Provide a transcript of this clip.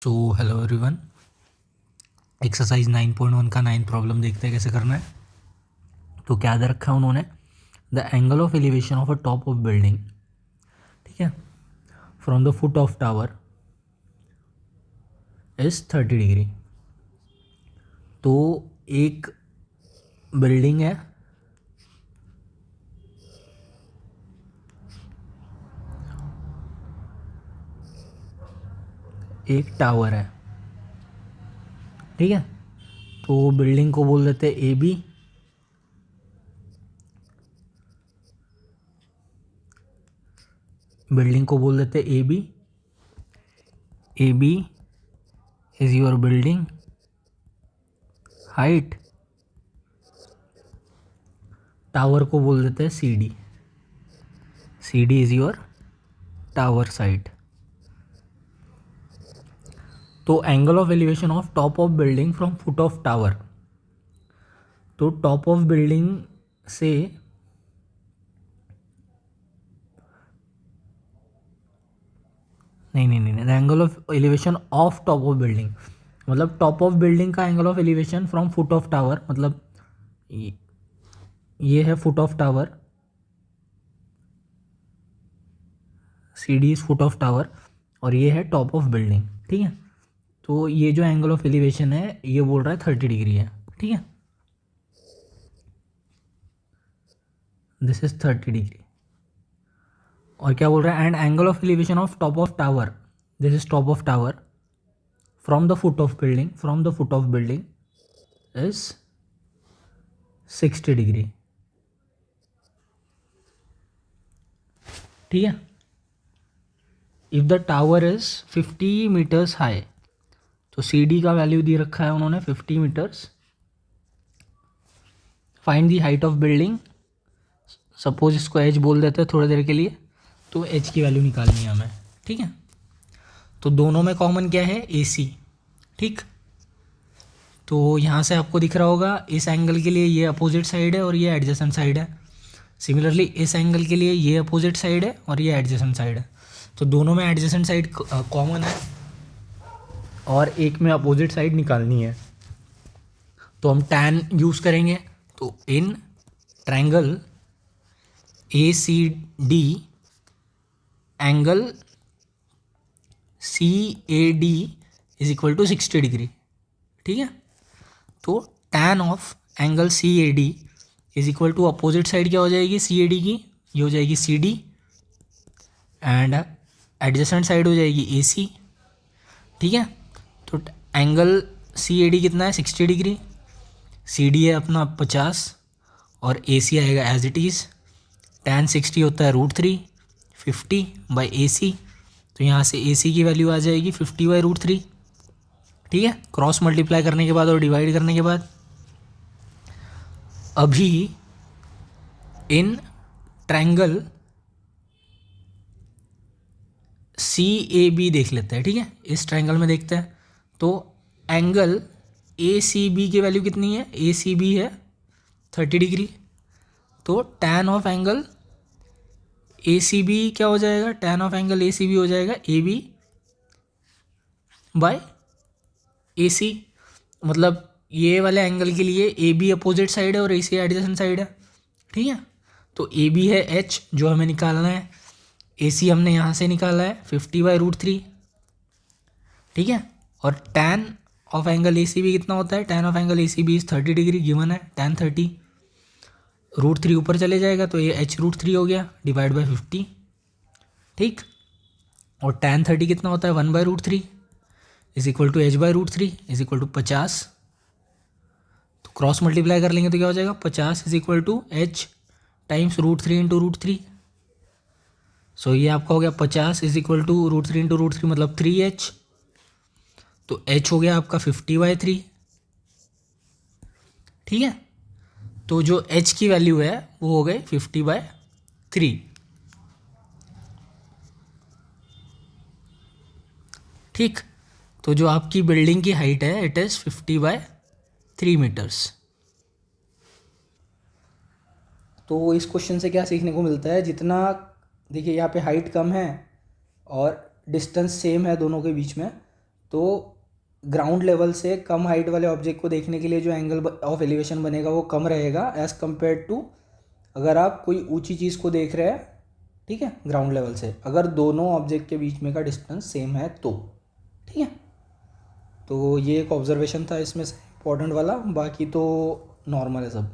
तो hello everyone, exercise 9.1 का 9 problem देखते हैं कैसे करना है। तो क्या दे रखा है उन्होंने, the angle of elevation of a top of building, ठीक है, from the foot of tower is 30 degree. तो एक बिल्डिंग है, एक टावर है, ठीक है। तो बिल्डिंग को बोल देते हैं ए बी, बिल्डिंग को बोल देते हैं A B. A B is your building height, tower को बोल देते हैं C D. C D is your tower side. तो angle of elevation of top of building from foot of tower, तो टॉप ऑफ बिल्डिंग से नहीं, angle of elevation of top of building मतलब top of building का angle of elevation from foot of tower, मतलब ये है foot of tower, C D is foot of tower, और ये है टॉप ऑफ बिल्डिंग, ठीक है। तो ये जो एंगल ऑफ एलिवेशन है ये बोल रहा है 30 डिग्री है, ठीक है। This is 30 degree. और क्या बोल रहा है, and angle of elevation of top of tower, this is top of tower, from the foot of building, from the foot of building is 60 degree, ठीक है। If the tower is 50 meters high, तो C D का value दे रखा है उन्होंने 50 meters. Find the height of building, suppose इसको H बोल देते हैं थोड़ी देर के लिए, तो एच की वैल्यू निकालनी है हमें, ठीक है। तो दोनों में कॉमन क्या है, ए सी, ठीक। तो यहाँ से आपको दिख रहा होगा इस एंगल के लिए ये अपोजिट साइड है और ये एडजेसेंट साइड है। सिमिलरली इस एंगल के लिए ये अपोजिट साइड है और ये एडजेसेंट साइड है। तो दोनों में एडजेसेंट साइड कॉमन है और एक में अपोजिट साइड निकालनी है। तो हम टैन यूज़ करेंगे। तो in triangle A C D, angle C A D is equal to 60 degree, ठीक है। तो tan of angle C A D is equal to opposite side क्या हो जाएगी सी ए डी की, ये हो जाएगी C D, and adjacent side हो जाएगी ए सी, ठीक है। तो एंगल सी ए डी कितना है 60 डिग्री, सी डी है अपना 50 और ए सी आएगा एज इट इज़। टैन 60 होता है √3, 50 बाई ए सी। तो यहाँ से ए सी की वैल्यू आ जाएगी 50 बाई √3, ठीक है। क्रॉस मल्टीप्लाई करने के बाद और डिवाइड करने के बाद अभी in triangle C A B देख लेते हैं, ठीक है। इस ट्रायंगल में देखते हैं। तो एंगल ए सी बी की वैल्यू कितनी है, ए सी बी है 30 डिग्री। तो tan of angle A C B क्या हो जाएगा, tan of angle A C B हो जाएगा ए बी बाय ए सी। मतलब ये वाले एंगल के लिए ए बी अपोजिट साइड है और ए सी एडजेसेंट साइड है, ठीक है। तो ए बी है एच जो हमें निकालना है, ए सी हमने यहाँ से निकाला है 50 बाई √3, ठीक है। और tan of angle A C B कितना होता है, tan of angle A C B is 30 degree given है, टैन 30, √3 ऊपर चले जाएगा तो ये एच √3 हो गया डिवाइड बाई 50, ठीक। और टैन 30 कितना होता है 1 by √3 is equal to H by √3 is equal to 50। तो क्रॉस मल्टीप्लाई कर लेंगे तो क्या हो जाएगा 50 is equal to H times √3 into √3। So ये आपका हो गया 50 इज इक्वल टू √3 इंटू √3 मतलब 3h। तो h हो गया आपका 50 बाई 3, ठीक है। तो जो h की वैल्यू है वो हो गई 50 बाई 3, ठीक। तो जो आपकी बिल्डिंग की हाइट है इट इज़ 50 बाई 3 मीटर्स। तो इस क्वेश्चन से क्या सीखने को मिलता है, जितना देखिए यहाँ पे हाइट कम है और डिस्टेंस सेम है दोनों के बीच में, तो ग्राउंड लेवल से कम हाइट वाले ऑब्जेक्ट को देखने के लिए जो एंगल ऑफ एलिवेशन बनेगा वो कम रहेगा एज़ कम्पेयर टू अगर आप कोई ऊंची चीज़ को देख रहे हैं, ठीक है, ग्राउंड लेवल से, अगर दोनों ऑब्जेक्ट के बीच में का डिस्टेंस सेम है तो, ठीक है। तो ये एक ऑब्जर्वेशन था इसमें से इम्पोर्टेंट वाला, बाकी तो नॉर्मल है सब।